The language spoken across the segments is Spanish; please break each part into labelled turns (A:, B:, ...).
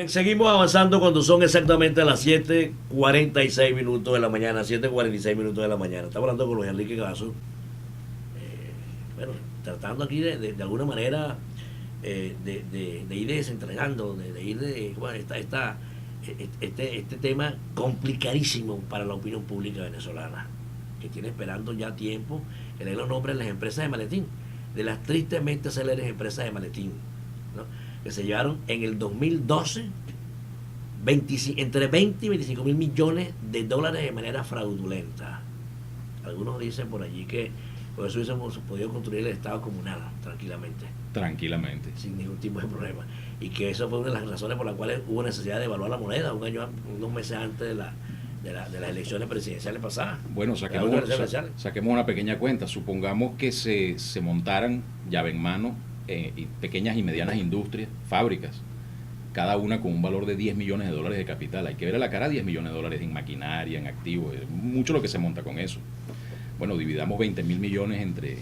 A: Bien, seguimos avanzando cuando son exactamente las 7:46 minutos de la mañana, 7:46 minutos de la mañana. Estamos hablando con Luis Enrique Gasso, bueno, tratando aquí de alguna manera de ir desentregando, de ir bueno, este tema complicadísimo para la opinión pública venezolana, que tiene esperando ya tiempo que le den los nombres de las empresas de maletín, de las tristemente célebres empresas de maletín, ¿no? Que se llevaron en el 2012 entre 20 y 25 mil millones de dólares de manera fraudulenta. Algunos dicen por allí que por eso hubiésemos podido construir el Estado comunal tranquilamente, sin ningún tipo de problema, y que eso fue una de las razones por las cuales hubo necesidad de evaluar la moneda unos meses antes de las elecciones presidenciales pasadas.
B: Bueno, saquemos una pequeña cuenta. Supongamos que se montaran llave en mano pequeñas y medianas industrias, fábricas, cada una con un valor de 10 millones de dólares de capital. Hay que ver a la cara 10 millones de dólares en maquinaria, en activos, mucho lo que se monta con eso. Bueno, dividamos 20 mil millones entre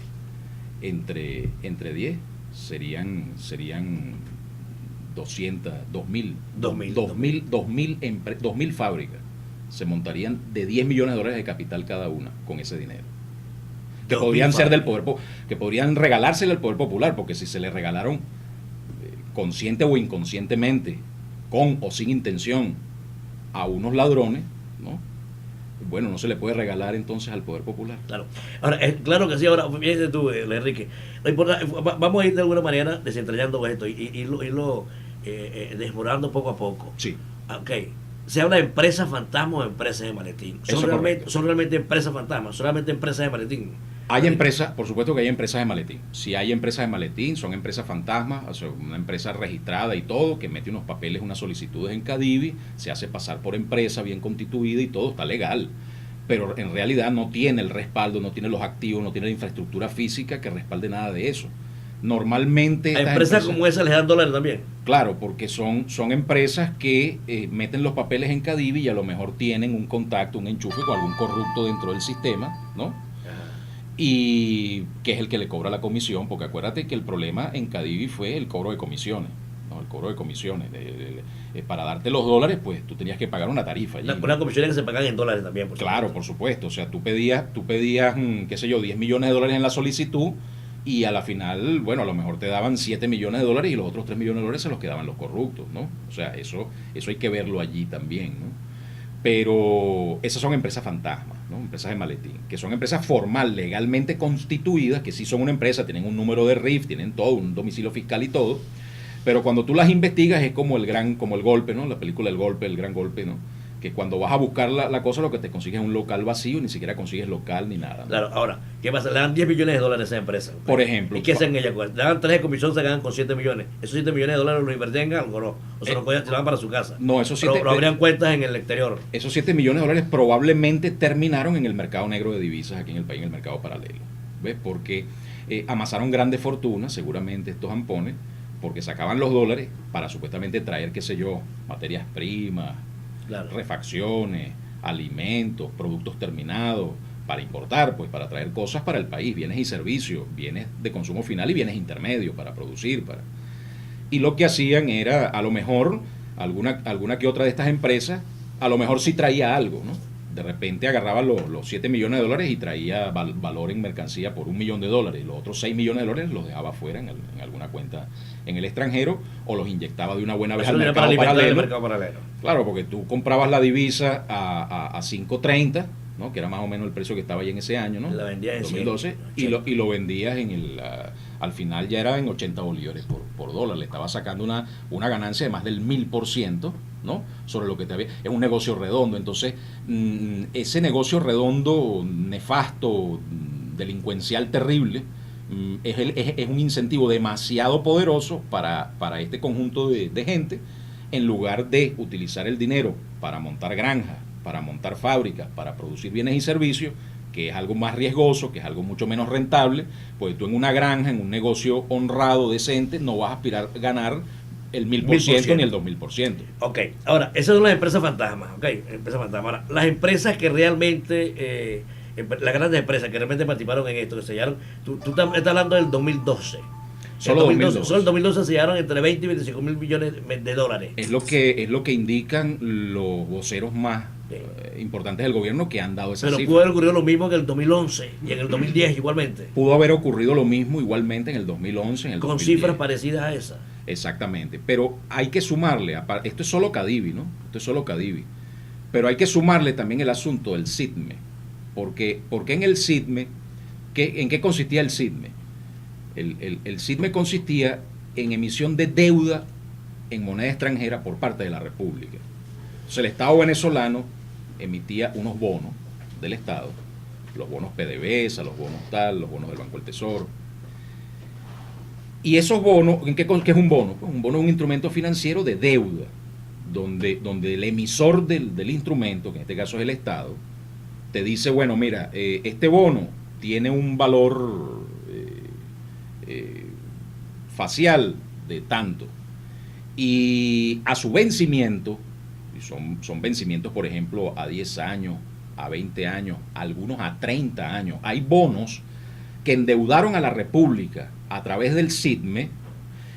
B: 10, serían 2.000 fábricas. Se montarían de 10 millones de dólares de capital cada una con ese dinero. Que podrían ser que podrían regalársele al poder popular, porque si se le regalaron consciente o inconscientemente, con o sin intención, a unos ladrones, ¿no? Bueno, no se le puede regalar entonces al poder popular.
A: Claro. Ahora, claro que sí. Ahora, fíjate tú, Enrique, vamos a ir de alguna manera desentrañando esto y irlo desmorando poco a poco.
B: Sí.
A: Ok. Se habla de empresas fantasmas o empresas de maletín. ¿Son realmente empresas fantasmas? ¿Solamente empresas de maletín?
B: Hay empresas, por supuesto que hay empresas de maletín. Si hay empresas de maletín, son empresas fantasmas, o sea, una empresa registrada y todo, que mete unos papeles, unas solicitudes en Cadivi, se hace pasar por empresa bien constituida y todo está legal. Pero en realidad no tiene el respaldo, no tiene los activos, no tiene la infraestructura física que respalde nada de eso. Normalmente...
A: ¿A empresas como esa les dan dólares también?
B: Claro, porque son empresas que meten los papeles en Cadivi y a lo mejor tienen un contacto, un enchufe con algún corrupto dentro del sistema, ¿no? Y que es el que le cobra la comisión, porque acuérdate que el problema en Cadivi fue el cobro de comisiones, ¿no? El cobro de comisiones. Para darte los dólares, pues tú tenías que pagar una tarifa.
A: Unas comisiones que se pagan en dólares también, por
B: supuesto. Claro, por supuesto. O sea, tú pedías, qué sé yo, 10 millones de dólares en la solicitud y a la final, bueno, a lo mejor te daban 7 millones de dólares y los otros 3 millones de dólares se los quedaban los corruptos, ¿no? O sea, eso hay que verlo allí también, ¿no? Pero esas son empresas fantasmas, ¿no? Empresas de maletín, que son empresas formal, legalmente constituidas, que sí son una empresa, tienen un número de RIF, tienen todo, un domicilio fiscal y todo, pero cuando tú las investigas es como el golpe, ¿no? La película El Golpe, el gran golpe, ¿no? Que cuando vas a buscar la cosa, lo que te consigues es un local vacío, ni siquiera consigues local ni nada, ¿no?
A: Claro, ahora, ¿qué pasa? Le dan 10 millones de dólares a esa empresa.
B: Por ejemplo.
A: ¿Y qué hacen ellas? Le dan 3 de comisión, se ganan con 7 millones. ¿Esos 7 millones de dólares los invertían en algo o no? O se los van para su casa.
B: No, esos 7...
A: Pero habrían cuentas en el exterior.
B: Esos 7 millones de dólares probablemente terminaron en el mercado negro de divisas aquí en el país, en el mercado paralelo. ¿Ves? Porque amasaron grandes fortunas, seguramente estos ampones, porque sacaban los dólares para supuestamente traer, qué sé yo, materias primas, claro, refacciones, alimentos, productos terminados, para importar, pues para traer cosas para el país, bienes y servicios, bienes de consumo final y bienes intermedios para producir. Y lo que hacían era, a lo mejor, alguna que otra de estas empresas, a lo mejor sí traía algo, ¿no? De repente agarraba los 7 millones de dólares y traía valor en mercancía por $1 millón, los otros 6 millones de dólares los dejaba afuera en alguna cuenta en el extranjero o los inyectaba de una buena vez al mercado paralelo. Claro, porque tú comprabas la divisa a 5.30, ¿no? Que era más o menos el precio que estaba ahí en ese año, ¿no?
A: La vendías en
B: 2012 y lo vendías al final ya era en 80 bolívares por dólar. Le estaba sacando una ganancia de más del 1000%, ¿no? Sobre lo que te había. Es un negocio redondo. Entonces, ese negocio redondo, nefasto, delincuencial, terrible, es un incentivo demasiado poderoso para este conjunto de gente, en lugar de utilizar el dinero para montar granjas, para montar fábricas, para producir bienes y servicios, que es algo más riesgoso, que es algo mucho menos rentable. Pues tú en una granja, en un negocio honrado, decente, no vas a aspirar a ganar el 1000% ni el 2000%.
A: Ok, ahora, esas son las empresas fantasmas, Ahora, las empresas que realmente, las grandes empresas que realmente participaron en esto, que sellaron, tú estás hablando del 2012.
B: Solo 2012.
A: Solo en 2012 se llegaron entre 20 y 25 mil millones de dólares.
B: Es lo que indican los voceros más importantes del gobierno que han dado esa
A: Pero
B: cifra.
A: pudo haber ocurrido lo mismo que en el 2011 y en el 2010 igualmente.
B: Pudo haber ocurrido lo mismo igualmente en el 2011, en el
A: Con
B: 2010.
A: cifras parecidas a esas.
B: Exactamente, pero hay que sumarle, esto es solo Cadivi, ¿no? Esto es solo Cadivi, pero hay que sumarle también el asunto del SIDME, porque en el SIDME, ¿en qué consistía el SIDME? El SIDME consistía en emisión de deuda en moneda extranjera por parte de la República. Entonces el Estado venezolano emitía unos bonos del Estado, los bonos PDVSA, los bonos tal, los bonos del Banco del Tesoro. Y esos bonos, ¿qué es un bono? Pues un bono es un instrumento financiero de deuda, donde el emisor del instrumento, que en este caso es el Estado, te dice, bueno, mira, este bono tiene un valor facial de tanto, y a su vencimiento, y son vencimientos, por ejemplo, a 10 años, a 20 años, algunos a 30 años. Hay bonos que endeudaron a la República a través del SIDME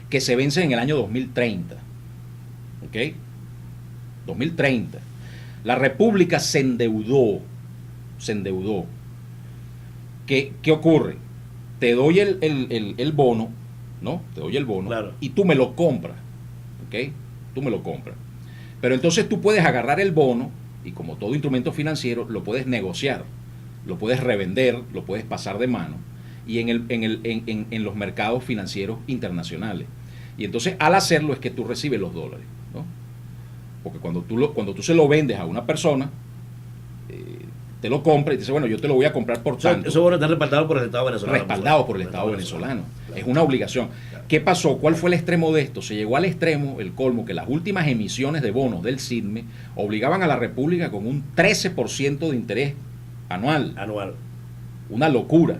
B: que se vencen en el año 2030. ¿Ok? 2030. La República se endeudó. ¿Qué ocurre? Te doy el bono, ¿no? Te doy el bono,
A: claro,
B: y tú me lo compras. ¿Ok? Tú me lo compras. Pero entonces tú puedes agarrar el bono y, como todo instrumento financiero, lo puedes negociar, lo puedes revender, lo puedes pasar de mano, y en los mercados financieros internacionales. Y entonces, al hacerlo, es que tú recibes los dólares, ¿no? Porque cuando tú se lo vendes a una persona, te lo compra y te dice, bueno, yo te lo voy a comprar por tanto.
A: Eso bueno, está respaldado por el Estado venezolano.
B: Respaldado por el Estado venezolano.
A: Claro.
B: Es una obligación.
A: Claro.
B: ¿Qué pasó? ¿Cuál fue el extremo de esto? Se llegó al extremo, el colmo, que las últimas emisiones de bonos del SIDME obligaban a la República con un 13% de interés anual. Una locura.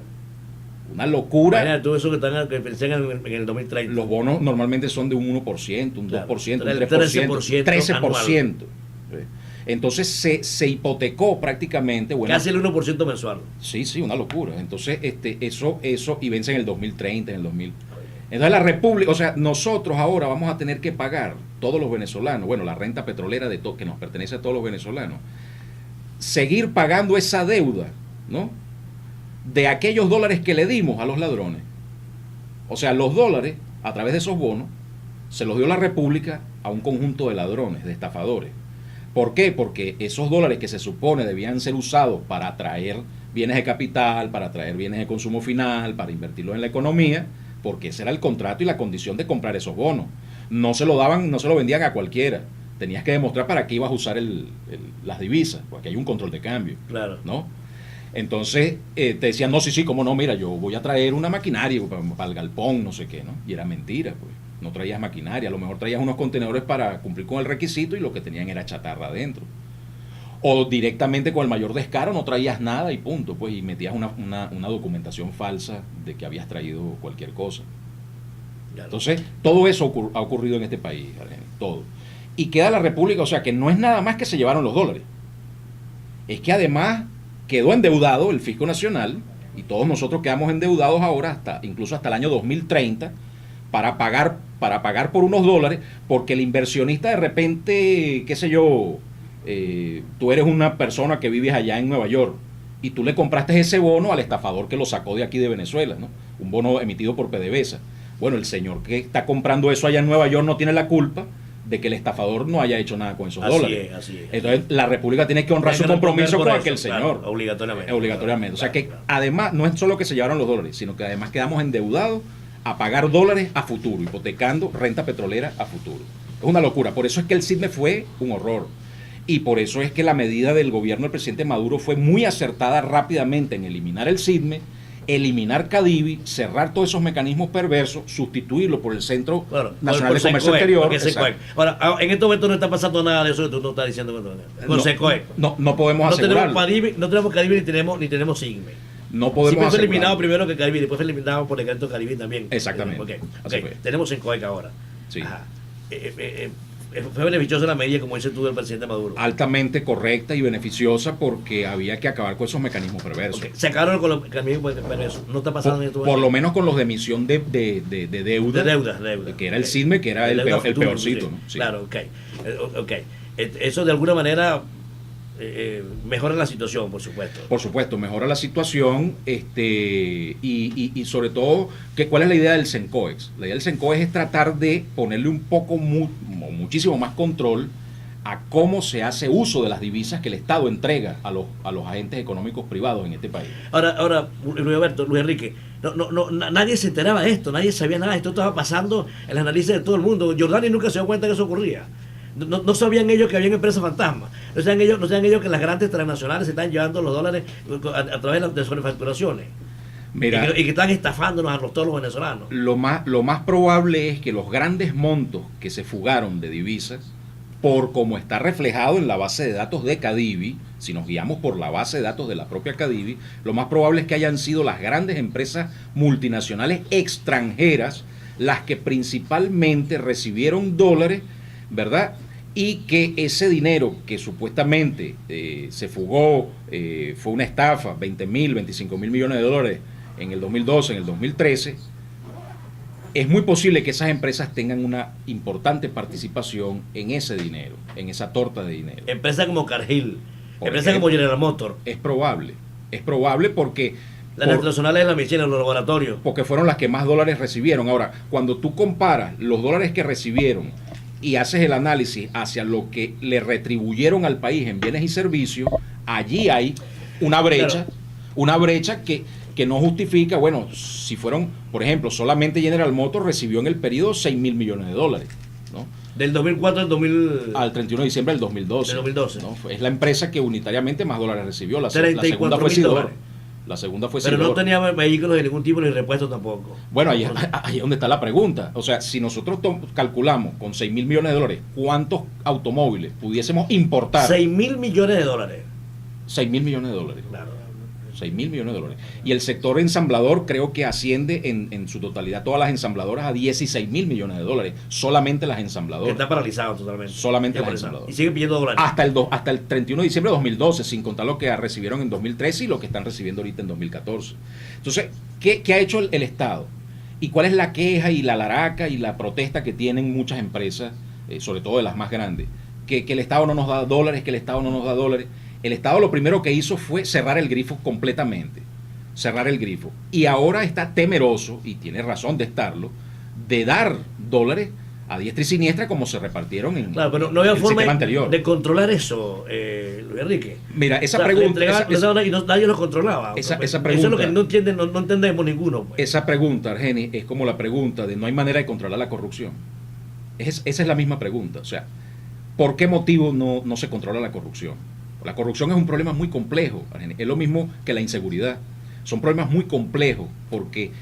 B: Una locura.
A: Imagínate todo eso que pensé en el 2030.
B: Los bonos normalmente son de un 1%, un 2%,
A: claro,
B: un 3%,
A: 13%.
B: Entonces se hipotecó prácticamente. Bueno,
A: casi el 1% mensual.
B: Sí, una locura. Entonces, eso, y vence en el 2030, en el 2000. Entonces la República, o sea, nosotros ahora vamos a tener que pagar, todos los venezolanos, bueno, la renta petrolera que nos pertenece a todos los venezolanos, seguir pagando esa deuda, ¿no? De aquellos dólares que le dimos a los ladrones. O sea, los dólares, a través de esos bonos, se los dio la República a un conjunto de ladrones, de estafadores. ¿Por qué? Porque esos dólares que se supone debían ser usados para atraer bienes de capital, para atraer bienes de consumo final, para invertirlos en la economía, porque ese era el contrato y la condición de comprar esos bonos. No se lo vendían a cualquiera. Tenías que demostrar para qué ibas a usar las divisas, porque hay un control de cambio.
A: Claro.
B: ¿No? Entonces te decían, no, sí, cómo no, mira, yo voy a traer una maquinaria para el galpón, no sé qué, ¿no? Y era mentira, pues. No traías maquinaria, a lo mejor traías unos contenedores para cumplir con el requisito y lo que tenían era chatarra adentro. O directamente con el mayor descaro no traías nada y punto, pues, y metías una documentación falsa de que habías traído cualquier cosa. Claro. Entonces, todo eso ha ocurrido en este país, todo. Y queda la República, o sea, que no es nada más que se llevaron los dólares. Es que además quedó endeudado el Fisco Nacional, y todos nosotros quedamos endeudados ahora, incluso hasta el año 2030, para pagar por unos dólares, porque el inversionista de repente, qué sé yo, tú eres una persona que vives allá en Nueva York y tú le compraste ese bono al estafador que lo sacó de aquí de Venezuela, ¿no? Un bono emitido por PDVSA. Bueno, el señor que está comprando eso allá en Nueva York no tiene la culpa de que el estafador no haya hecho nada con esos dólares.
A: Así es.
B: Entonces la República tiene que honrar su compromiso con aquel señor.
A: Claro, obligatoriamente.
B: Obligatoriamente. O sea que además no es solo que se llevaron los dólares, sino que además quedamos endeudados a pagar dólares a futuro, hipotecando renta petrolera a futuro. Es una locura. Por eso es que el SIDME fue un horror. Y por eso es que la medida del gobierno del presidente Maduro fue muy acertada rápidamente en eliminar el SIDME, eliminar Cadivi, cerrar todos esos mecanismos perversos, sustituirlo por el Centro Nacional de Comercio Exterior.
A: Ahora, en este momento no está pasando nada de eso que tú no estás diciendo.
B: No podemos asegurarlo.
A: No tenemos Cadivi ni tenemos SIDME.
B: No podemos
A: fue eliminado primero que Cadivi, después fue eliminado por el decreto Cadivi también.
B: Exactamente.
A: Okay. Tenemos Sencoec ahora.
B: Sí.
A: fue beneficiosa la medida, como dices tú, del presidente Maduro.
B: Altamente correcta y beneficiosa porque había que acabar con esos mecanismos perversos.
A: Okay. Se acabaron con los mecanismos perversos. No está pasando en
B: Por lo menos con los de emisión de deuda.
A: De deuda.
B: Que era el CISME, que era el peorcito.
A: Sí.
B: ¿No? Sí.
A: Claro, ok. Eso de alguna manera mejora la situación, por supuesto.
B: Por supuesto, mejora la situación y sobre todo, ¿cuál es la idea del CENCOEX? La idea del CENCOEX es tratar de ponerle un poco, muchísimo más control a cómo se hace uso de las divisas que el Estado entrega a los agentes económicos privados en este país.
A: Ahora Luis Enrique, nadie se enteraba de esto, nadie sabía nada, esto estaba pasando en las análisis de todo el mundo. Jordani nunca se dio cuenta que eso ocurría. No sabían ellos que había empresas fantasmas. No sabían ellos que las grandes transnacionales se están llevando los dólares a través de sobrefacturaciones.
B: Mira,
A: y que están estafándonos a todos los venezolanos.
B: Lo más probable es que los grandes montos que se fugaron de divisas, por como está reflejado en la base de datos de Cadivi, si nos guiamos por la base de datos de la propia Cadivi, lo más probable es que hayan sido las grandes empresas multinacionales extranjeras las que principalmente recibieron dólares, ¿verdad? Y que ese dinero que supuestamente se fugó, fue una estafa, 20.000, 25.000 millones de dólares en el 2012, en el 2013, es muy posible que esas empresas tengan una importante participación en ese dinero, en esa torta de dinero.
A: Empresas como Cargill, empresas como General Motors.
B: Es probable porque...
A: Las internacionales de la medicina, los laboratorios.
B: Porque fueron las que más dólares recibieron. Ahora, cuando tú comparas los dólares que recibieron y haces el análisis hacia lo que le retribuyeron al país en bienes y servicios, allí hay una brecha, que no justifica, bueno, si fueron, por ejemplo, solamente General Motors recibió en el periodo 6.000 millones de dólares, ¿no?
A: Del 2004
B: al 31 de diciembre del 2012.
A: Del 2012.
B: ¿No? Es la empresa que unitariamente más dólares recibió. La
A: 34.000
B: segunda fue Sidor.
A: dólares.
B: La segunda fue
A: Pero
B: Sidor.
A: no tenía vehículos de ningún tipo ni repuesto tampoco.
B: Bueno, ahí es donde está la pregunta. O sea, si nosotros calculamos con 6.000 millones de dólares cuántos automóviles pudiésemos importar.
A: 6.000 millones de dólares.
B: 6.000 millones de dólares.
A: Claro.
B: 6.000 millones de dólares. Y el sector ensamblador creo que asciende en su totalidad, todas las ensambladoras, a 16.000 millones de dólares. Solamente las ensambladoras.
A: Que está paralizado totalmente.
B: Solamente las ensambladoras.
A: Y siguen pidiendo dólares.
B: Hasta el 31 de diciembre de 2012, sin contar lo que recibieron en 2013 y lo que están recibiendo ahorita en 2014. Entonces, ¿qué ha hecho el Estado? ¿Y cuál es la queja y la laraca y la protesta que tienen muchas empresas, sobre todo de las más grandes? Que el Estado no nos da dólares, que el Estado no nos da dólares. El Estado lo primero que hizo fue cerrar el grifo completamente, cerrar el grifo. Y ahora está temeroso, y tiene razón de estarlo, de dar dólares a diestra y siniestra como se repartieron en
A: claro, pero no había forma
B: anterior
A: de controlar eso, Luis Enrique.
B: Mira, esa pregunta...
A: y nadie lo controlaba.
B: Esa pregunta,
A: eso es lo que no entendemos ninguno. Pues.
B: Esa pregunta, Argeni, es como la pregunta de no hay manera de controlar la corrupción. Esa es la misma pregunta. O sea, ¿por qué motivo no se controla la corrupción? La corrupción es un problema muy complejo, es lo mismo que la inseguridad. Son problemas muy complejos porque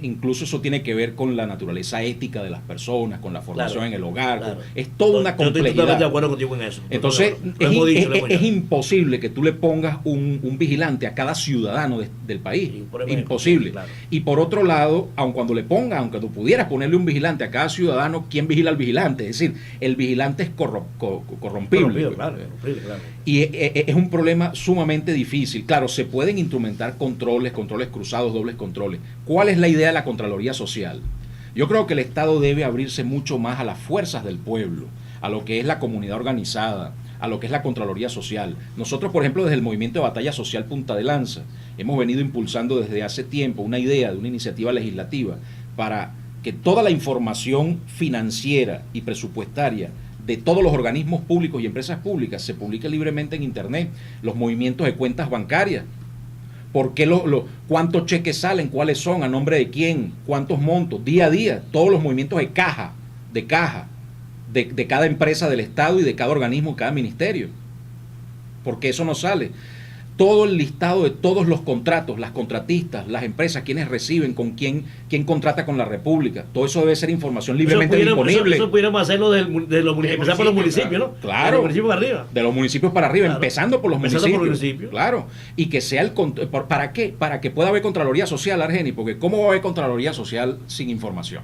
B: incluso eso tiene que ver con la naturaleza ética de las personas, con la formación en el hogar. Es toda una complejidad. Yo estoy totalmente de acuerdo contigo en eso. Entonces, es imposible que tú le pongas un vigilante a cada ciudadano del país. Imposible. Claro. Y por otro lado, aunque tú pudieras ponerle un vigilante a cada ciudadano, ¿quién vigila al vigilante? Es decir, el vigilante es corrompible. Claro. Y es un problema sumamente difícil. Claro, se pueden instrumentar controles cruzados, dobles controles. ¿Cuál es la idea de la Contraloría Social? Yo creo que el Estado debe abrirse mucho más a las fuerzas del pueblo, a lo que es la comunidad organizada, a lo que es la Contraloría Social. Nosotros, por ejemplo, desde el Movimiento de Batalla Social Punta de Lanza, hemos venido impulsando desde hace tiempo una idea de una iniciativa legislativa para que toda la información financiera y presupuestaria de todos los organismos públicos y empresas públicas se publique libremente en Internet, los movimientos de cuentas bancarias. ¿Por qué cuántos cheques salen? ¿Cuáles son? ¿A nombre de quién? ¿Cuántos montos? Día a día, todos los movimientos de caja de cada empresa del Estado y de cada organismo, cada ministerio. Porque eso no sale. Todo el listado de todos los contratos, las contratistas, las empresas, quienes reciben, con quién contrata con la República. Todo eso debe ser información libremente disponible.
A: Eso pudiéramos hacerlo de los municipios, empezar por los municipios, ¿no?
B: Claro.
A: De los municipios para arriba.
B: De los municipios para arriba, claro. Empezando por los municipios.
A: Claro.
B: Y que sea ¿para qué? Para que pueda haber Contraloría Social, Argeni, porque ¿cómo va a haber Contraloría Social sin información?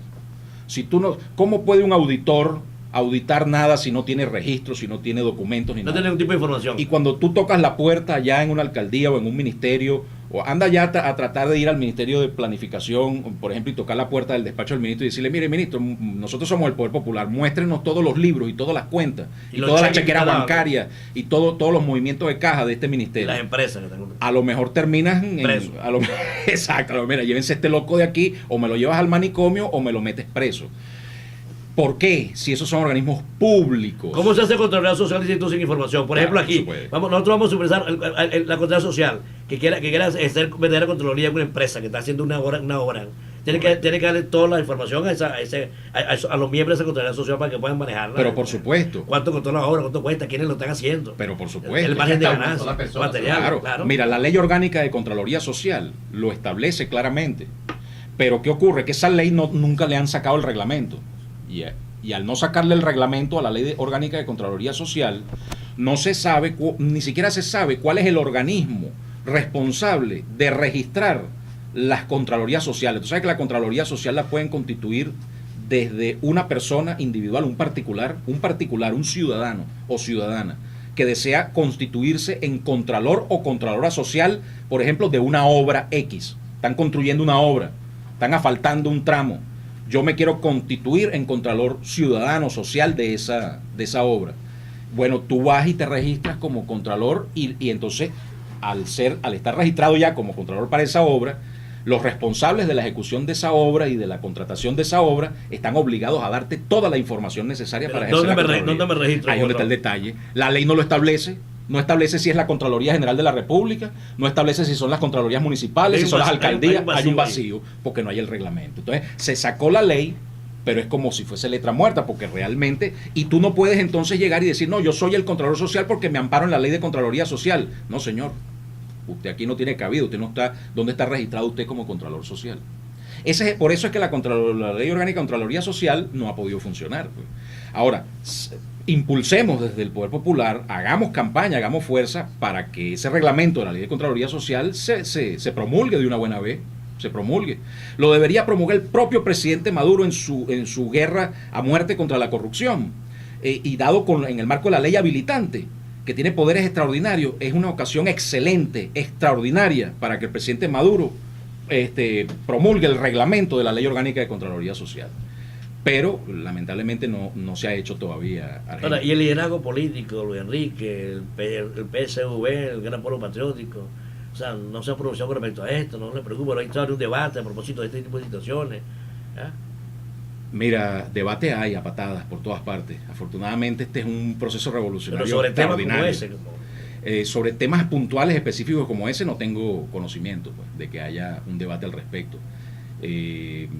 B: Si tú no, ¿cómo puede un auditor auditar nada si no tiene registro, si no tiene documentos ni
A: No
B: nada.
A: tiene ningún tipo de información.
B: Y cuando tú tocas la puerta ya en una alcaldía o en un ministerio, o anda ya a tratar de ir al Ministerio de Planificación, por ejemplo, y tocar la puerta del despacho del ministro y decirle, mire, ministro, nosotros somos el Poder Popular, muéstrenos todos los libros y todas las cuentas, y todas las chequeras bancarias, y todos los movimientos de caja de este ministerio.
A: Las empresas que tengo.
B: A lo mejor terminas
A: preso.
B: Exacto, mira, llévense este loco de aquí, o me lo llevas al manicomio o me lo metes preso. ¿Por qué? Si esos son organismos públicos.
A: ¿Cómo se hace Contraloría Social sin información? Por ejemplo, aquí, nosotros vamos a supervisar la Contraloría Social que quiera hacer verdadera Contraloría en una empresa que está haciendo una obra. Tiene que darle toda la información a los miembros de esa Contraloría Social para que puedan manejarla.
B: Pero por supuesto.
A: ¿Cuánto costó la obra? ¿Cuánto cuesta? ¿Quiénes lo están haciendo?
B: Pero por supuesto.
A: El margen de ganancia, material.
B: Claro. Mira, la Ley Orgánica de Contraloría Social lo establece claramente. Pero ¿qué ocurre? Que esa ley nunca le han sacado el reglamento. Y al no sacarle el reglamento a la Ley Orgánica de Contraloría Social, no se sabe, ni siquiera se sabe cuál es el organismo responsable de registrar las Contralorías Sociales. Tú sabes que la Contraloría Social la pueden constituir desde una persona individual, un particular, un ciudadano o ciudadana que desea constituirse en contralor o contralora social, por ejemplo, de una obra X. Están construyendo una obra, están asfaltando un tramo. Yo me quiero constituir en contralor ciudadano social de esa obra. Bueno, tú vas y te registras como contralor y entonces al estar registrado ya como contralor para esa obra, los responsables de la ejecución de esa obra y de la contratación de esa obra están obligados a darte toda la información necesaria para ejercer la Contraloría.
A: ¿Dónde me registro?
B: Ahí es donde está el detalle. La ley no lo establece. No establece si es la Contraloría General de la República, no establece si son las Contralorías Municipales, si son las alcaldías, hay un vacío porque no hay el reglamento. Entonces, se sacó la ley, pero es como si fuese letra muerta, porque realmente, y tú no puedes entonces llegar y decir, no, yo soy el Contralor Social porque me amparo en la Ley de Contraloría Social. No, señor, usted aquí no tiene cabida, usted no está, ¿dónde está registrado usted como Contralor Social? Por eso es que la Ley Orgánica de Contraloría Social no ha podido funcionar. Pues. Ahora, impulsemos desde el Poder Popular, hagamos campaña, hagamos fuerza para que ese reglamento de la Ley de Contraloría Social se promulgue de una buena vez, se promulgue. Lo debería promulgar el propio presidente Maduro en su guerra a muerte contra la corrupción, y dado en el marco de la ley habilitante, que tiene poderes extraordinarios, es una ocasión excelente, extraordinaria, para que el presidente Maduro promulgue el reglamento de la Ley Orgánica de Contraloría Social. Pero lamentablemente no se ha hecho todavía.
A: Ahora, y el liderazgo político, Luis Enrique, el PSV, el Gran Pueblo Patriótico, o sea, no se ha pronunciado con respecto a esto, no le preocupa, no hay un debate a propósito de este tipo de situaciones. ¿Ah?
B: Mira, debate hay a patadas por todas partes. Afortunadamente este es un proceso revolucionario.
A: Pero sobre temas como ese,
B: sobre temas puntuales específicos como ese no tengo conocimiento, pues, de que haya un debate al respecto.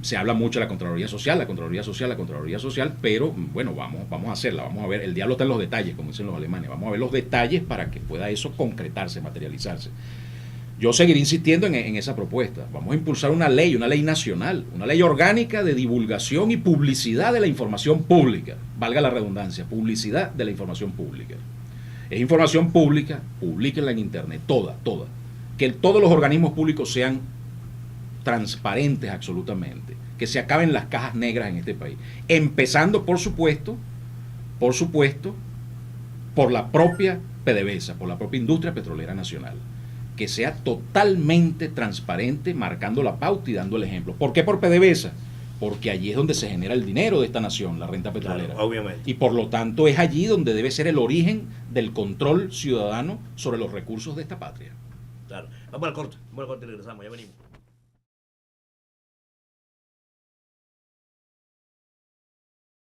B: Se habla mucho de la Contraloría Social, pero bueno, vamos a hacerla, vamos a ver, el diablo está en los detalles, como dicen los alemanes, vamos a ver los detalles para que pueda eso concretarse, materializarse. Yo seguiré insistiendo en esa propuesta. Vamos a impulsar una ley nacional, una ley orgánica de divulgación y publicidad de la información pública, valga la redundancia, publicidad de la información pública. Es información pública, publíquenla en internet, toda, que todos los organismos públicos sean transparentes absolutamente, que se acaben las cajas negras en este país, empezando por supuesto por la propia PDVSA, por la propia industria petrolera nacional, que sea totalmente transparente, marcando la pauta y dando el ejemplo. ¿Por qué por PDVSA? Porque allí es donde se genera el dinero de esta nación, la renta petrolera.
A: Claro, obviamente.
B: Y por lo tanto es allí donde debe ser el origen del control ciudadano sobre los recursos de esta patria.
A: Claro. Vamos al corte y regresamos, ya venimos.